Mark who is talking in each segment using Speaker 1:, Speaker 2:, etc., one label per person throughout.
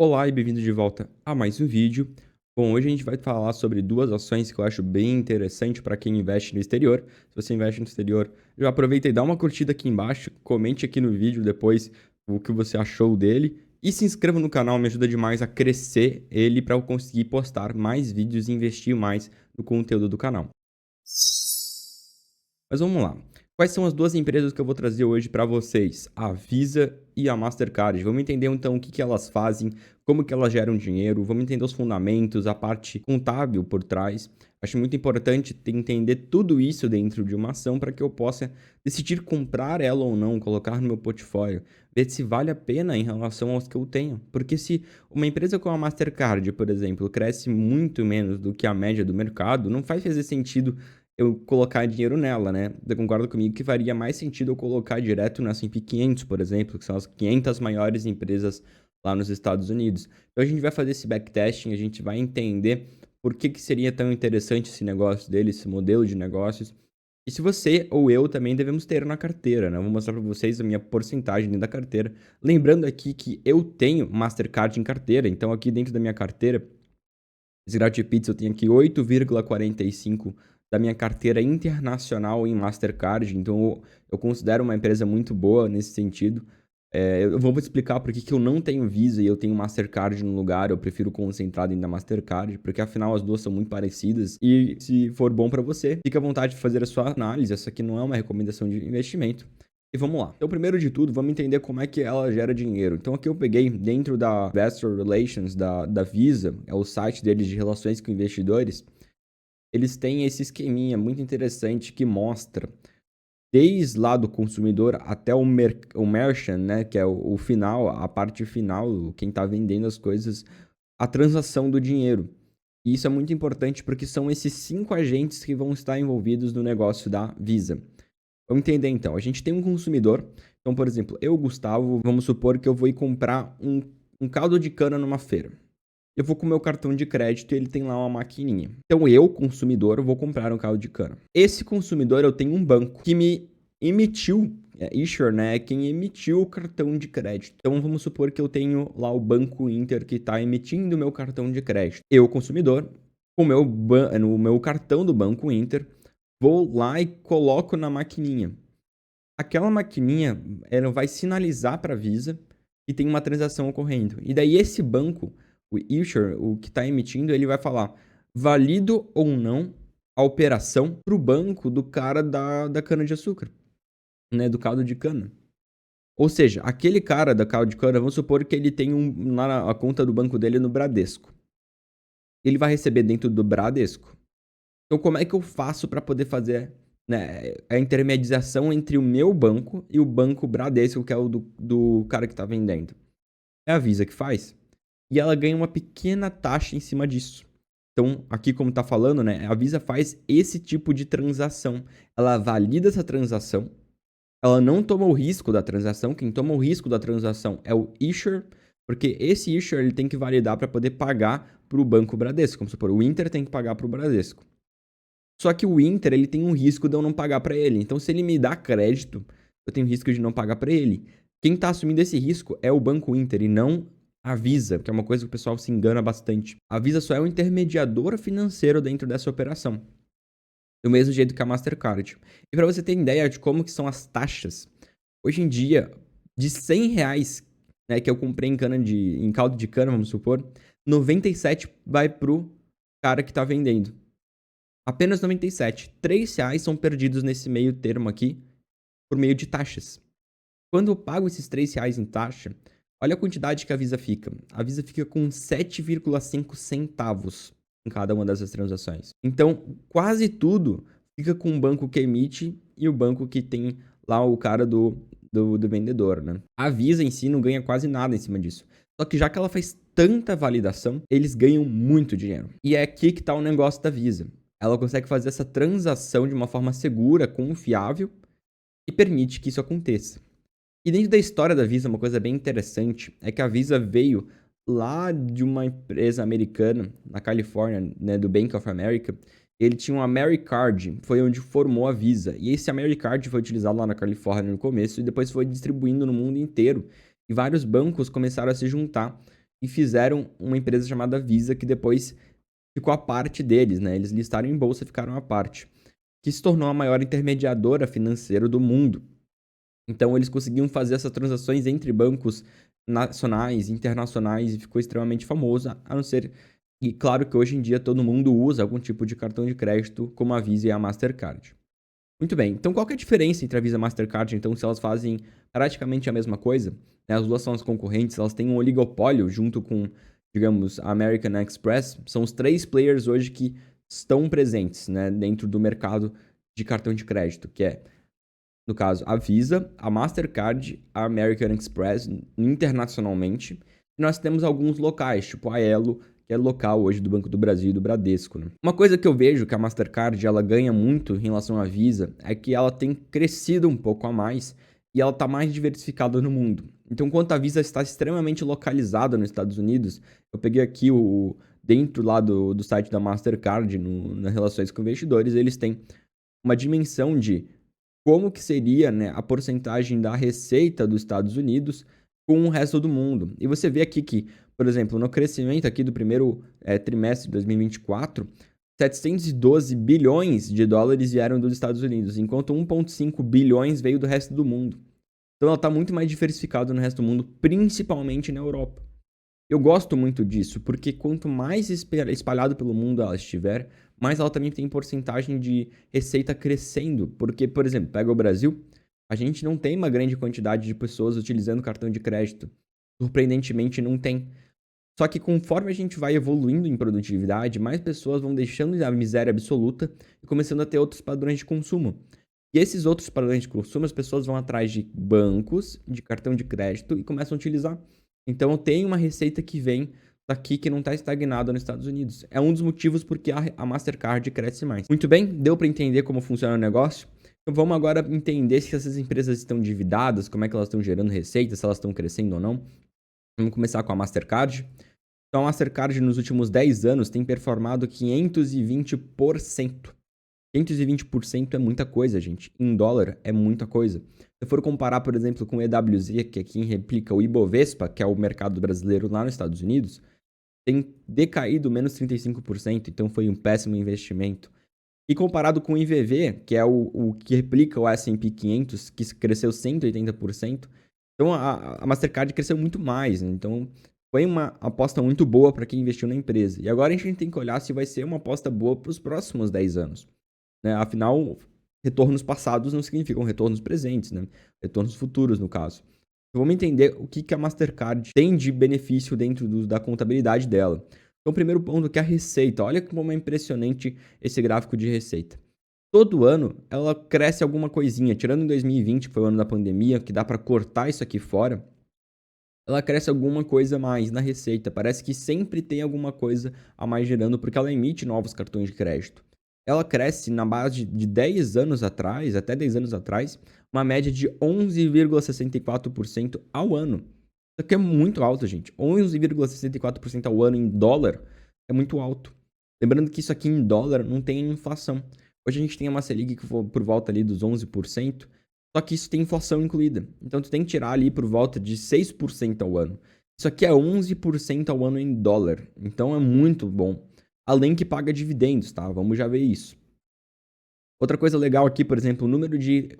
Speaker 1: Olá e bem-vindo de volta a mais um vídeo. Bom, hoje a gente vai falar sobre duas ações que eu acho bem interessante para quem investe no exterior. Se você investe no exterior, já aproveita e dá uma curtida aqui embaixo, comente aqui no vídeo depois o que você achou dele e se inscreva no canal, me ajuda demais a crescer ele para eu conseguir postar mais vídeos e investir mais no conteúdo do canal. Mas vamos lá. Quais são as duas empresas que eu vou trazer hoje para vocês? A Visa e a Mastercard. Vamos entender então o que elas fazem, como que elas geram dinheiro, vamos entender os fundamentos, a parte contábil por trás. Acho muito importante entender tudo isso dentro de uma ação para que eu possa decidir comprar ela ou não, colocar no meu portfólio, ver se vale a pena em relação aos que eu tenho. Porque se uma empresa como a Mastercard, por exemplo, cresce muito menos do que a média do mercado, não faz fazer sentido eu colocar dinheiro nela, né? Você concorda comigo que faria mais sentido eu colocar direto no S&P 500, por exemplo, que são as 500 maiores empresas lá nos Estados Unidos. Então a gente vai fazer esse backtesting, a gente vai entender por que seria tão interessante esse negócio dele, esse modelo de negócios. E se você ou eu também devemos ter na carteira, né? Eu vou mostrar para vocês a minha porcentagem dentro da carteira. Lembrando aqui que eu tenho Mastercard em carteira, então aqui dentro da minha carteira, esse GratiPix eu tenho aqui 8,45 da minha carteira internacional em Mastercard, então eu considero uma empresa muito boa nesse sentido. Eu vou explicar por que eu não tenho Visa e eu tenho Mastercard no lugar, eu prefiro concentrar dentro da Mastercard, porque afinal as duas são muito parecidas e se for bom para você, fique à vontade de fazer a sua análise, essa aqui não é uma recomendação de investimento. E vamos lá. Então, primeiro de tudo, vamos entender como é que ela gera dinheiro. Então, aqui eu peguei dentro da Investor Relations da Visa, é o site deles de relações com investidores, eles têm esse esqueminha muito interessante que mostra desde lá do consumidor até o merchant, né, que é o final, a parte final, quem está vendendo as coisas, a transação do dinheiro. E isso é muito importante porque são esses 5 agentes que vão estar envolvidos no negócio da Visa. Vamos entender então. A gente tem um consumidor. Então, por exemplo, eu, Gustavo, vamos supor que eu vou ir comprar um caldo de cana numa feira. Eu vou com o meu cartão de crédito e ele tem lá uma maquininha. Então, eu, consumidor, vou comprar um caldo de cana. Esse consumidor, eu tenho um banco que me emitiu, issuer, né? É quem emitiu o cartão de crédito. Então, vamos supor que eu tenho lá o Banco Inter que está emitindo o meu cartão de crédito. Eu, consumidor, com o meu cartão do Banco Inter, vou lá e coloco na maquininha. Aquela maquininha, ela vai sinalizar para a Visa que tem uma transação ocorrendo. E daí esse banco, o issuer, o que está emitindo, ele vai falar válido ou não a operação para o banco do cara da cana-de-açúcar, né, do caldo de cana. Ou seja, aquele cara da caldo de cana, vamos supor que ele tem lá a conta do banco dele no Bradesco. Ele vai receber dentro do Bradesco. Então, como é que eu faço para poder fazer, né, a intermediação entre o meu banco e o banco Bradesco, que é o do cara que está vendendo? É a Visa que faz. E ela ganha uma pequena taxa em cima disso. Então, aqui como está falando, né, a Visa faz esse tipo de transação. Ela valida essa transação. Ela não toma o risco da transação. Quem toma o risco da transação é o issuer, porque esse issuer ele tem que validar para poder pagar para o banco Bradesco. Vamos supor, o Inter tem que pagar para o Bradesco. Só que o Inter, ele tem um risco de eu não pagar para ele. Então, se ele me dá crédito, eu tenho risco de não pagar para ele. Quem está assumindo esse risco é o Banco Inter e não a Visa, que é uma coisa que o pessoal se engana bastante. A Visa só é um intermediador financeiro dentro dessa operação. Do mesmo jeito que a Mastercard. E para você ter ideia de como que são as taxas, hoje em dia, de R$ 100, né, que eu comprei em caldo de cana, vamos supor, 97 vai pro cara que está vendendo. Apenas 97. R$ 3 são perdidos nesse meio termo aqui por meio de taxas. Quando eu pago esses R$ 3 em taxa, olha a quantidade que a Visa fica. A Visa fica com 7,5 centavos em cada uma dessas transações. Então, quase tudo fica com o banco que emite e o banco que tem lá o cara do vendedor, né? A Visa em si não ganha quase nada em cima disso. Só que já que ela faz tanta validação, eles ganham muito dinheiro. E é aqui que está o negócio da Visa. Ela consegue fazer essa transação de uma forma segura, confiável e permite que isso aconteça. E dentro da história da Visa, uma coisa bem interessante é que a Visa veio lá de uma empresa americana na Califórnia, né, do Bank of America. Ele tinha um Americard, foi onde formou a Visa. E esse Americard foi utilizado lá na Califórnia no começo e depois foi distribuindo no mundo inteiro. E vários bancos começaram a se juntar e fizeram uma empresa chamada Visa, que depois ficou a parte deles, né? Eles listaram em bolsa e ficaram à parte, que se tornou a maior intermediadora financeira do mundo. Então, eles conseguiam fazer essas transações entre bancos nacionais, internacionais, e ficou extremamente famoso, a não ser... E claro que hoje em dia todo mundo usa algum tipo de cartão de crédito, como a Visa e a Mastercard. Muito bem, então qual que é a diferença entre a Visa e a Mastercard? Então, se elas fazem praticamente a mesma coisa, né? As duas são as concorrentes, elas têm um oligopólio junto com, digamos, a American Express. São os 3 players hoje que estão presentes, né, dentro do mercado de cartão de crédito, que é, no caso, a Visa, a Mastercard, a American Express internacionalmente. E nós temos alguns locais, tipo a Elo, que é local hoje do Banco do Brasil e do Bradesco, né? Uma coisa que eu vejo que a Mastercard ela ganha muito em relação à Visa é que ela tem crescido um pouco a mais e ela está mais diversificada no mundo. Então, enquanto a Visa está extremamente localizada nos Estados Unidos, eu peguei aqui dentro lá do site da Mastercard, nas relações com investidores, eles têm uma dimensão de como que seria, né, a porcentagem da receita dos Estados Unidos com o resto do mundo. E você vê aqui que, por exemplo, no crescimento aqui do primeiro trimestre de 2024, 712 bilhões de dólares vieram dos Estados Unidos, enquanto 1,5 bilhões veio do resto do mundo. Então ela está muito mais diversificada no resto do mundo, principalmente na Europa. Eu gosto muito disso, porque quanto mais espalhado pelo mundo ela estiver, mais ela também tem porcentagem de receita crescendo. Porque, por exemplo, pega o Brasil, a gente não tem uma grande quantidade de pessoas utilizando cartão de crédito. Surpreendentemente, não tem. Só que conforme a gente vai evoluindo em produtividade, mais pessoas vão deixando a miséria absoluta e começando a ter outros padrões de consumo. E esses outros padrões de consumo, as pessoas vão atrás de bancos, de cartão de crédito e começam a utilizar. Então, eu tenho uma receita que vem daqui que não está estagnada nos Estados Unidos. É um dos motivos porque a Mastercard cresce mais. Muito bem, deu para entender como funciona o negócio? Então, vamos agora entender se essas empresas estão endividadas, como é que elas estão gerando receita, se elas estão crescendo ou não. Vamos começar com a Mastercard. Então, a Mastercard nos últimos 10 anos tem performado 520%. 520% é muita coisa, gente. Em dólar é muita coisa. Se for comparar, por exemplo, com o EWZ, que é quem replica o Ibovespa, que é o mercado brasileiro lá nos Estados Unidos, tem decaído menos 35%, então foi um péssimo investimento. E comparado com o IVV, que é o que replica o S&P 500, que cresceu 180%, então a Mastercard cresceu muito mais, né? Então foi uma aposta muito boa para quem investiu na empresa. E agora a gente tem que olhar se vai ser uma aposta boa para os próximos 10 anos. Né? Afinal, retornos passados não significam retornos presentes, né? Retornos futuros, no caso. Então, vamos entender o que a Mastercard tem de benefício dentro da contabilidade dela. Então, o primeiro ponto que é a receita. Olha como é impressionante esse gráfico de receita. Todo ano, ela cresce alguma coisinha. Tirando em 2020, que foi o ano da pandemia, que dá para cortar isso aqui fora, ela cresce alguma coisa a mais na receita. Parece que sempre tem alguma coisa a mais gerando, porque ela emite novos cartões de crédito. Ela cresce na base de 10 anos atrás, até 10 anos atrás, uma média de 11,64% ao ano. Isso aqui é muito alto, gente. 11,64% ao ano em dólar é muito alto. Lembrando que isso aqui em dólar não tem inflação. Hoje a gente tem uma Selic que for por volta ali dos 11%, só que isso tem inflação incluída. Então tu tem que tirar ali por volta de 6% ao ano. Isso aqui é 11% ao ano em dólar. Então é muito bom. Além que paga dividendos, tá? Vamos já ver isso. Outra coisa legal aqui, por exemplo, o número de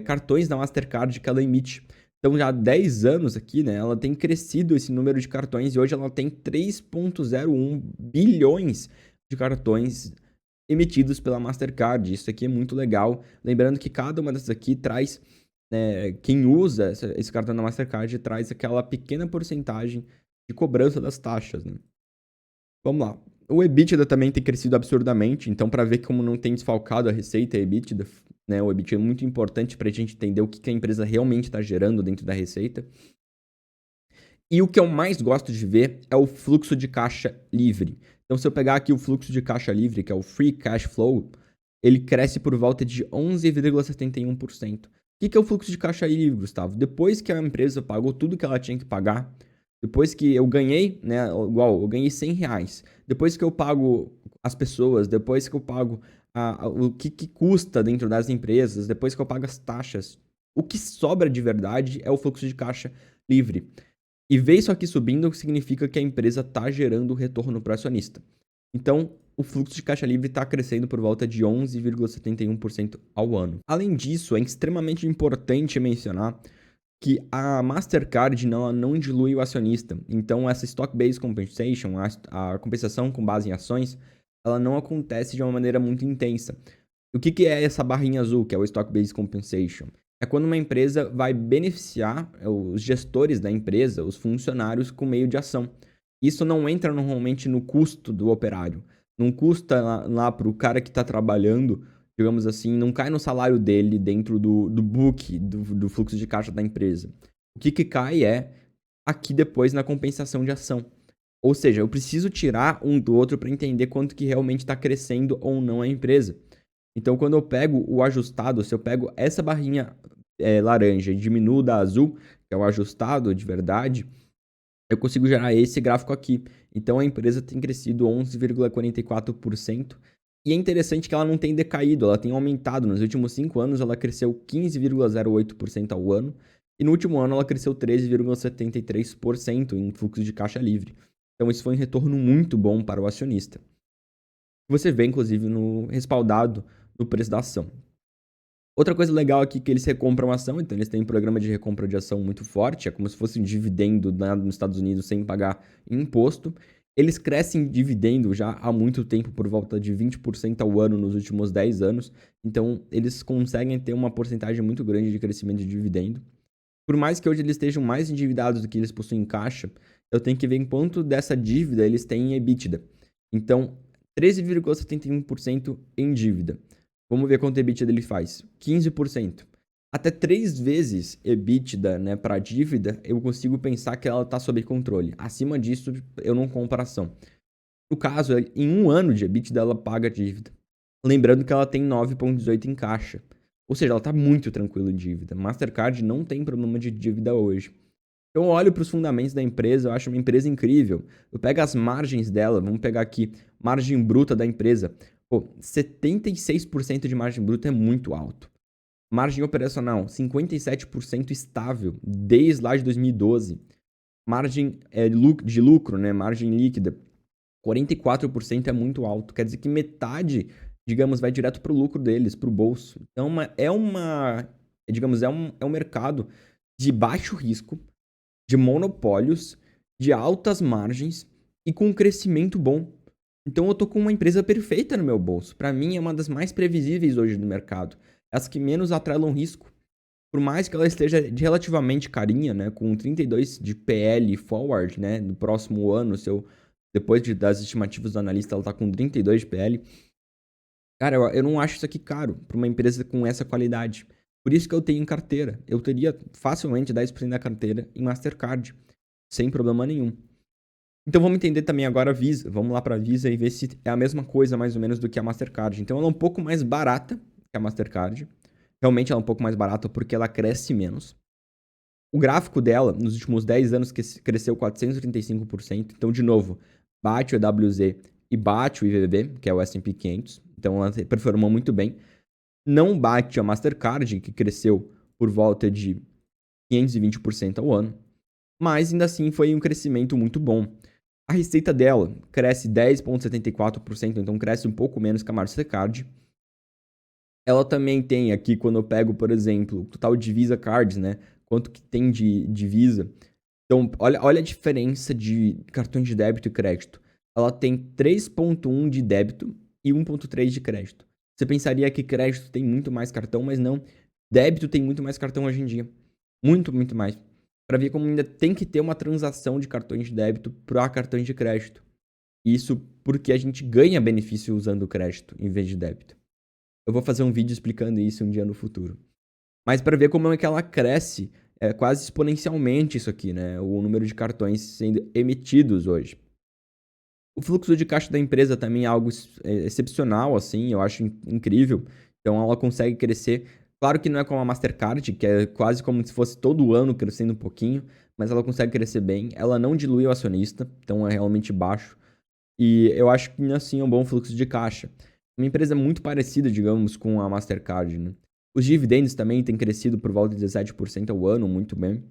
Speaker 1: cartões da Mastercard que ela emite. Então, já há 10 anos aqui, né, ela tem crescido esse número de cartões e hoje ela tem 3,01 bilhões de cartões emitidos pela Mastercard. Isso aqui é muito legal. Lembrando que cada uma dessas aqui traz, quem usa esse cartão da Mastercard traz aquela pequena porcentagem de cobrança das taxas, né? Vamos lá. O EBITDA também tem crescido absurdamente, então para ver como não tem desfalcado a receita e EBITDA, né, o EBITDA é muito importante para a gente entender o que a empresa realmente está gerando dentro da receita. E o que eu mais gosto de ver é o fluxo de caixa livre. Então, se eu pegar aqui o fluxo de caixa livre, que é o Free Cash Flow, ele cresce por volta de 11,71%. O que é o fluxo de caixa livre, Gustavo? Depois que a empresa pagou tudo que ela tinha que pagar, depois que eu ganhei, né, igual, eu ganhei R$ 100, depois que eu pago as pessoas, depois que eu pago o que custa dentro das empresas, depois que eu pago as taxas, o que sobra de verdade é o fluxo de caixa livre. E ver isso aqui subindo significa que a empresa está gerando retorno para o acionista. Então, o fluxo de caixa livre está crescendo por volta de 11,71% ao ano. Além disso, é extremamente importante mencionar que a Mastercard não dilui o acionista. Então, essa Stock-Based Compensation, a compensação com base em ações, ela não acontece de uma maneira muito intensa. O que é essa barrinha azul, que é o Stock-Based Compensation? É quando uma empresa vai beneficiar os gestores da empresa, os funcionários, com meio de ação. Isso não entra normalmente no custo do operário. Não custa lá para o cara que está trabalhando, digamos assim, não cai no salário dele dentro do book, do fluxo de caixa da empresa. O que cai é aqui depois na compensação de ação. Ou seja, eu preciso tirar um do outro para entender quanto que realmente está crescendo ou não a empresa. Então, quando eu pego o ajustado, se eu pego essa barrinha laranja e diminuo da azul, que é o ajustado de verdade, eu consigo gerar esse gráfico aqui. Então, a empresa tem crescido 11,44%. E é interessante que ela não tem decaído, ela tem aumentado. Nos últimos 5 anos, ela cresceu 15,08% ao ano. E no último ano, ela cresceu 13,73% em fluxo de caixa livre. Então, isso foi um retorno muito bom para o acionista. Você vê, inclusive, no respaldado no preço da ação. Outra coisa legal aqui é que eles recompram ação, então eles têm um programa de recompra de ação muito forte, é como se fosse um dividendo nos Estados Unidos sem pagar imposto. Eles crescem dividendo já há muito tempo, por volta de 20% ao ano nos últimos 10 anos, então eles conseguem ter uma porcentagem muito grande de crescimento de dividendo. Por mais que hoje eles estejam mais endividados do que eles possuem em caixa, eu tenho que ver em quanto dessa dívida eles têm em EBITDA. Então, 13,71% em dívida. Vamos ver quanto EBITDA ele faz. 15%. Até 3 vezes EBITDA, né, para dívida, eu consigo pensar que ela está sob controle. Acima disso, eu não compro ação. No caso, em 1 ano de EBITDA, ela paga a dívida. Lembrando que ela tem 9,18 em caixa. Ou seja, ela está muito tranquila em dívida. Mastercard não tem problema de dívida hoje. Então, eu olho para os fundamentos da empresa, eu acho uma empresa incrível. Eu pego as margens dela, vamos pegar aqui, margem bruta da empresa. Pô, 76% de margem bruta é muito alto. Margem operacional, 57% estável, desde lá de 2012. Margem de lucro, né? Margem líquida, 44% é muito alto. Quer dizer que metade, digamos, vai direto para o lucro deles, para o bolso. Então, digamos, é um mercado de baixo risco, de monopólios, de altas margens e com um crescimento bom. Então eu tô com uma empresa perfeita no meu bolso. Para mim é uma das mais previsíveis hoje no mercado. As que menos atrelam risco. Por mais que ela esteja relativamente carinha, né, com 32 de PL forward, né, no próximo ano, depois das estimativas do analista, ela tá com 32 de PL. Cara, eu não acho isso aqui caro para uma empresa com essa qualidade. Por isso que eu tenho em carteira. Eu teria facilmente 10% da carteira em Mastercard, sem problema nenhum. Então vamos entender também agora a Visa. Vamos lá para a Visa e ver se é a mesma coisa mais ou menos do que a Mastercard. Então ela é um pouco mais barata que a Mastercard. Realmente ela é um pouco mais barata porque ela cresce menos. O gráfico dela, nos últimos 10 anos, cresceu 435%. Então, de novo, bate o EWZ e bate o IVB, que é o S&P 500. Então ela performou muito bem. Não bate a Mastercard, que cresceu por volta de 520% ao ano. Mas ainda assim foi um crescimento muito bom. A receita dela cresce 10,74%, então cresce um pouco menos que a Mastercard. Ela também tem aqui, quando eu pego, por exemplo, o total de Visa Cards, né? Quanto que tem de Visa. Então, olha a diferença de cartões de débito e crédito. Ela tem 3,1 de débito e 1,3 de crédito. Você pensaria que crédito tem muito mais cartão, mas não. Débito tem muito mais cartão hoje em dia. Muito, muito mais. Para ver como ainda tem que ter uma transação de cartões de débito para cartões de crédito. Isso porque a gente ganha benefício usando o crédito em vez de débito. Eu vou fazer um vídeo explicando isso um dia no futuro. Mas para ver como é que ela cresce quase exponencialmente isso aqui, né? O número de cartões sendo emitidos hoje. O fluxo de caixa da empresa também é algo excepcional, assim, eu acho incrível. Então ela consegue crescer. Claro que não é como a Mastercard, que é quase como se fosse todo ano crescendo um pouquinho, mas ela consegue crescer bem. Ela não dilui o acionista, então é realmente baixo. E eu acho que, assim, é um bom fluxo de caixa. Uma empresa muito parecida, digamos, com a Mastercard, né? Os dividendos também têm crescido por volta de 17% ao ano, muito bem.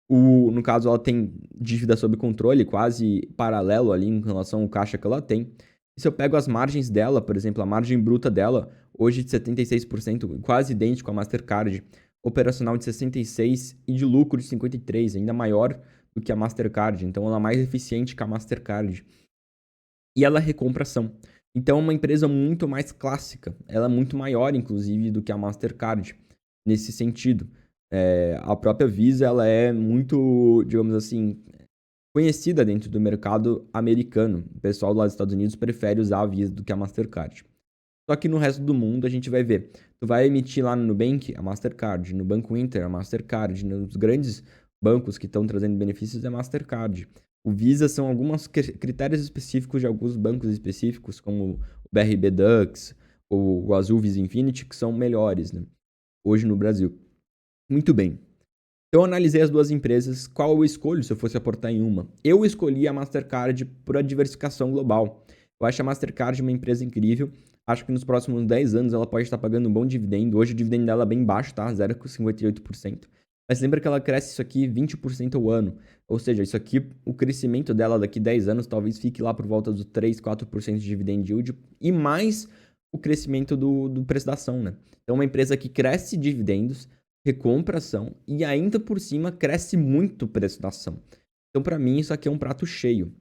Speaker 1: No caso, ela tem dívida sob controle, quase paralelo ali em relação ao caixa que ela tem. E se eu pego as margens dela, por exemplo, a margem bruta dela, hoje de 76%, quase idêntico à Mastercard, operacional de 66% e de lucro de 53%, ainda maior do que a Mastercard. Então, ela é mais eficiente que a Mastercard. E ela é recompra ação. Então, é uma empresa muito mais clássica. Ela é muito maior, inclusive, do que a Mastercard, nesse sentido. A própria Visa, ela é muito, digamos assim, conhecida dentro do mercado americano. O pessoal lá dos Estados Unidos prefere usar a Visa do que a Mastercard. Só que no resto do mundo a gente vai ver. Tu vai emitir lá no Nubank a Mastercard, no Banco Inter a Mastercard, nos grandes bancos que estão trazendo benefícios é a Mastercard. O Visa são alguns critérios específicos de alguns bancos específicos, como o BRB Dux, ou o Azul Visa Infinity, que são melhores, né? Hoje no Brasil. Muito bem. Eu analisei as duas empresas, qual eu escolho se eu fosse aportar em uma? Eu escolhi a Mastercard por a diversificação global. Eu acho a Mastercard uma empresa incrível. Acho que nos próximos 10 anos ela pode estar pagando um bom dividendo. Hoje o dividendo dela é bem baixo, tá? 0,58%. Mas lembra que ela cresce isso aqui 20% ao ano. Ou seja, isso aqui, o crescimento dela daqui 10 anos talvez fique lá por volta dos 3, 4% de dividend yield e mais o crescimento do preço da ação, né? Então, uma empresa que cresce dividendos, recompra ação e ainda por cima cresce muito o preço da ação. Então, para mim, isso aqui é um prato cheio.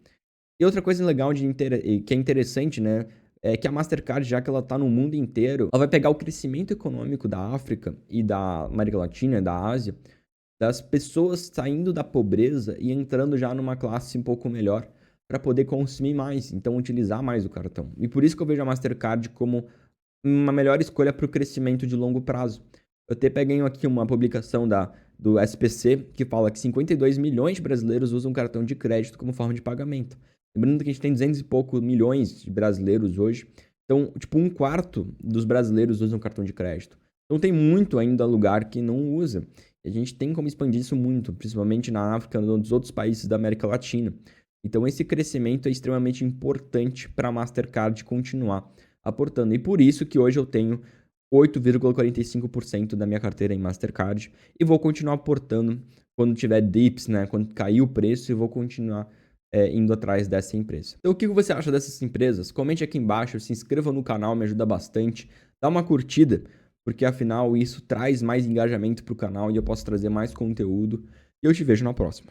Speaker 1: E outra coisa legal que é interessante, né? É que a Mastercard, já que ela está no mundo inteiro, ela vai pegar o crescimento econômico da África e da América Latina, da Ásia, das pessoas saindo da pobreza e entrando já numa classe um pouco melhor para poder consumir mais, então utilizar mais o cartão. E por isso que eu vejo a Mastercard como uma melhor escolha para o crescimento de longo prazo. Eu até peguei aqui uma publicação do SPC que fala que 52 milhões de brasileiros usam cartão de crédito como forma de pagamento. Lembrando que a gente tem 200 e poucos milhões de brasileiros hoje. Então, tipo, 1/4 dos brasileiros usam cartão de crédito. Então, tem muito ainda lugar que não usa. E a gente tem como expandir isso muito, principalmente na África e nos outros países da América Latina. Então, esse crescimento é extremamente importante para a Mastercard continuar aportando. E por isso que hoje eu tenho 8,45% da minha carteira em Mastercard e vou continuar aportando quando tiver dips, né? Quando cair o preço, eu vou continuar indo atrás dessa empresa. Então, o que você acha dessas empresas? Comente aqui embaixo, se inscreva no canal, me ajuda bastante. Dá uma curtida, porque afinal isso traz mais engajamento para o canal e eu posso trazer mais conteúdo. E eu te vejo na próxima.